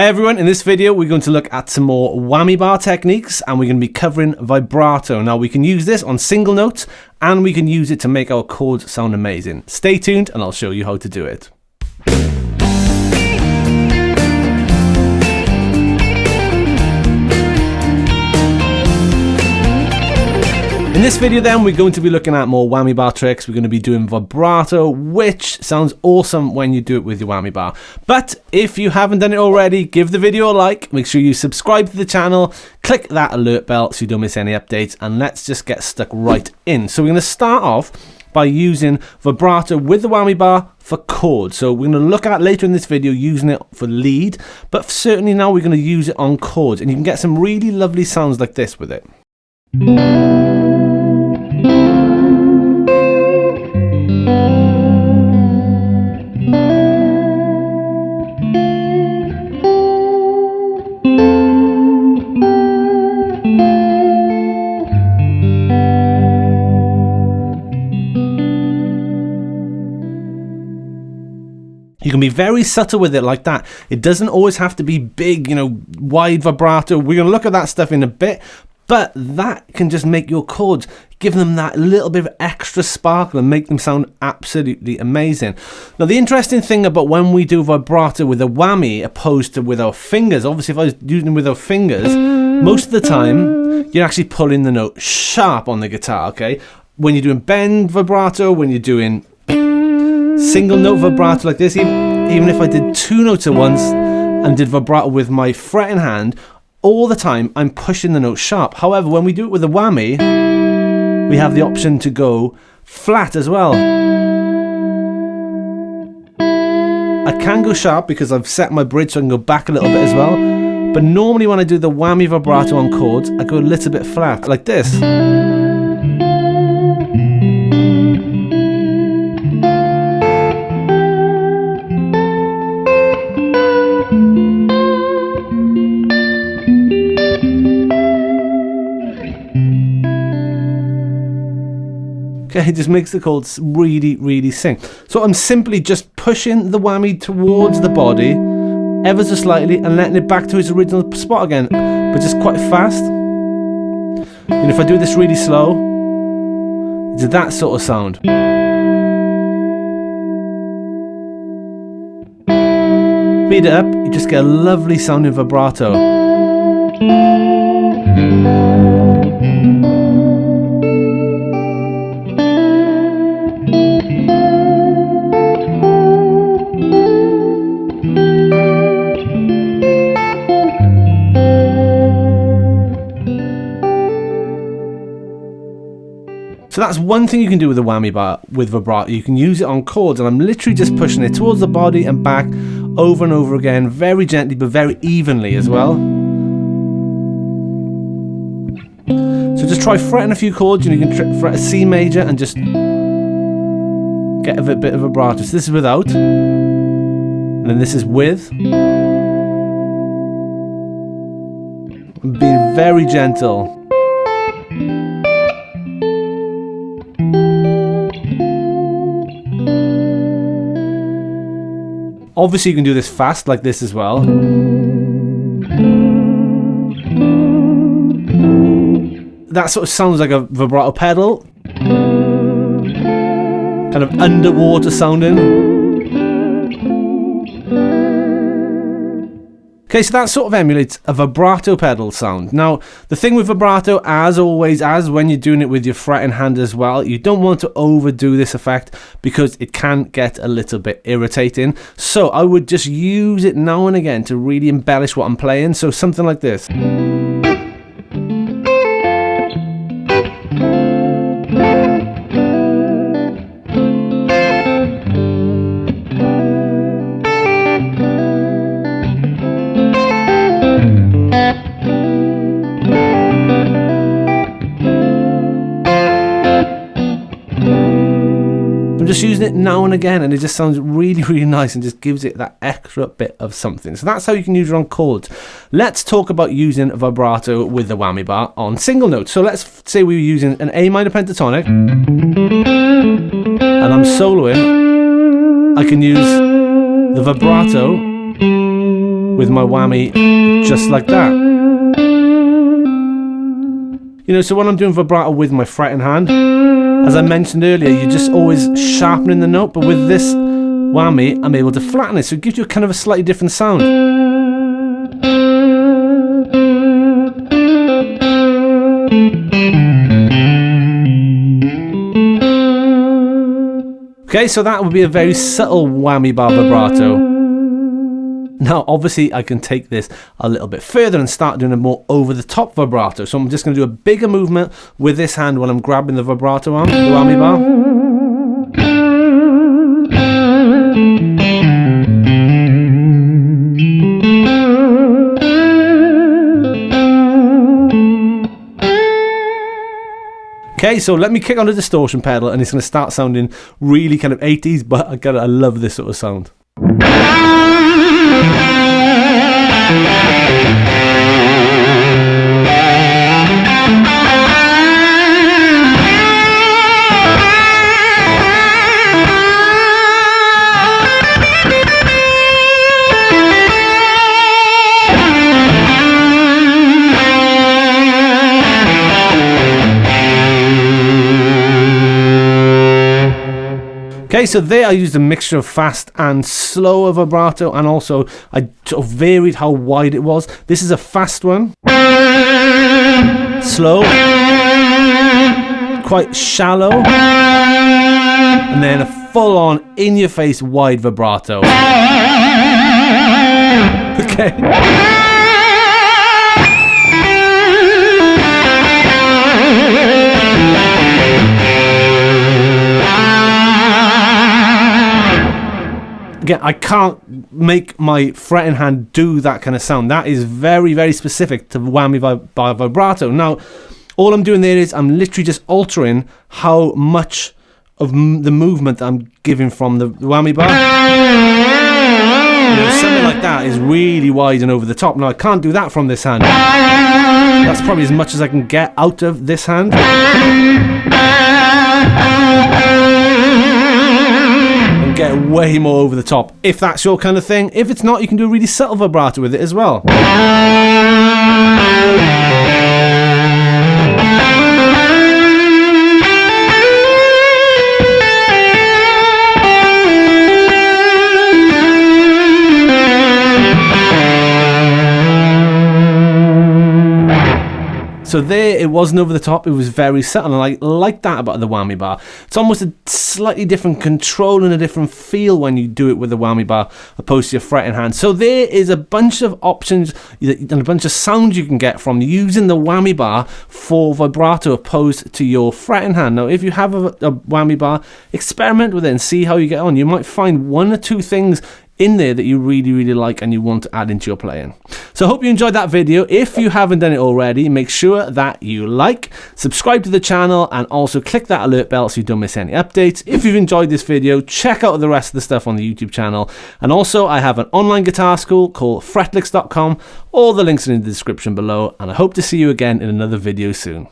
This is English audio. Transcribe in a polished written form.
Hi everyone, in this video we're going to look at some more whammy bar techniques and we're going to be covering vibrato. Now we can use this on single notes and we can use it to make our chords sound amazing. Stay tuned and I'll show you how to do it. In this video then, we're going to be looking at more whammy bar tricks. We're going to be doing vibrato, which sounds awesome when you do it with your whammy bar. But if you haven't done it already, give the video a like, make sure you subscribe to the channel, click that alert bell so you don't miss any updates, and let's just get stuck right in. So we're going to start off by using vibrato with the whammy bar for chords. So we're going to look at later in this video using it for lead, but certainly now we're going to use it on chords, and you can get some really lovely sounds like this with it. You can be very subtle with it like that. It doesn't always have to be big, wide vibrato. We're going to look at that stuff in a bit, but that can just make your chords, give them that little bit of extra sparkle and make them sound absolutely amazing. Now, the interesting thing about when we do vibrato with a whammy opposed to with our fingers, obviously if I was using it with our fingers, most of the time you're actually pulling the note sharp on the guitar, okay? When you're doing bend vibrato, when you're doing single note vibrato like this, even if I did two notes at once and did vibrato with my fretting hand, all the time I'm pushing the note sharp. However, when we do it with a whammy, we have the option to go flat as well. I can go sharp because I've set my bridge so I can go back a little bit as well, but normally when I do the whammy vibrato on chords, I go a little bit flat like this. Okay, it just makes the chords really, really sing. So I'm simply just pushing the whammy towards the body ever so slightly and letting it back to its original spot again, but just quite fast. And if I do this really slow, it's that sort of sound. Speed it up, you just get a lovely sounding vibrato. So that's one thing you can do with the whammy bar with vibrato. You can use it on chords, and I'm literally just pushing it towards the body and back over and over again, very gently but very evenly as well. So just try fretting a few chords. You can fret a C major and just get a bit of vibrato. So this is without, and then this is with. I'm being very gentle. Obviously you can do this fast like this as well. That sort of sounds like a vibrato pedal. Kind of underwater sounding. Okay, so that sort of emulates a vibrato pedal sound. Now, the thing with vibrato, as always, as when you're doing it with your fretting hand as well, you don't want to overdo this effect because it can get a little bit irritating. So I would just use it now and again to really embellish what I'm playing. So something like this. I'm just using it now and again, and it just sounds really, really nice and just gives it that extra bit of something. So that's how you can use it on chords. Let's talk about using vibrato with the whammy bar on single notes. So let's say we were using an A minor pentatonic and I'm soloing. I can use the vibrato with my whammy just like that. You know, so when I'm doing vibrato with my fretting hand, as I mentioned earlier, you're just always sharpening the note, but with this whammy, I'm able to flatten it, so it gives you kind of a slightly different sound. Okay, so that would be a very subtle whammy bar vibrato. Now, obviously, I can take this a little bit further and start doing a more over-the-top vibrato. So I'm just going to do a bigger movement with this hand while I'm grabbing the vibrato arm, the whammy bar. Okay, so let me kick on the distortion pedal and it's going to start sounding really kind of 80s, but I love this sort of sound. Okay, so there I used a mixture of fast and slower vibrato, and also I sort of varied how wide it was. This is a fast one, slow, quite shallow, and then a full-on, in-your-face wide vibrato. Okay. Again, I can't make my fretting hand do that kind of sound. That is very, very specific to whammy bar vibrato. Now, all I'm doing there is I'm literally just altering how much of the movement I'm giving from the whammy bar. You know, something like that is really wide and over the top. Now, I can't do that from this hand. That's probably as much as I can get out of this hand. Get way more over the top, if that's your kind of thing. If it's not, you can do a really subtle vibrato with it as well. So there, it wasn't over the top, it was very subtle, and I like that about the whammy bar. It's almost a slightly different control and a different feel when you do it with the whammy bar opposed to your fretting hand. So there is a bunch of options and a bunch of sounds you can get from using the whammy bar for vibrato opposed to your fretting hand. Now, if you have a whammy bar, experiment with it and see how you get on. You might find one or two things in there that you really, really like and you want to add into your playing. So I hope you enjoyed that video. If you haven't done it already, make sure that you like, subscribe to the channel, and also click that alert bell so you don't miss any updates. If you've enjoyed this video, check out the rest of the stuff on the YouTube channel. And also, I have an online guitar school called Fretlix.com. All the links are in the description below, and I hope to see you again in another video soon.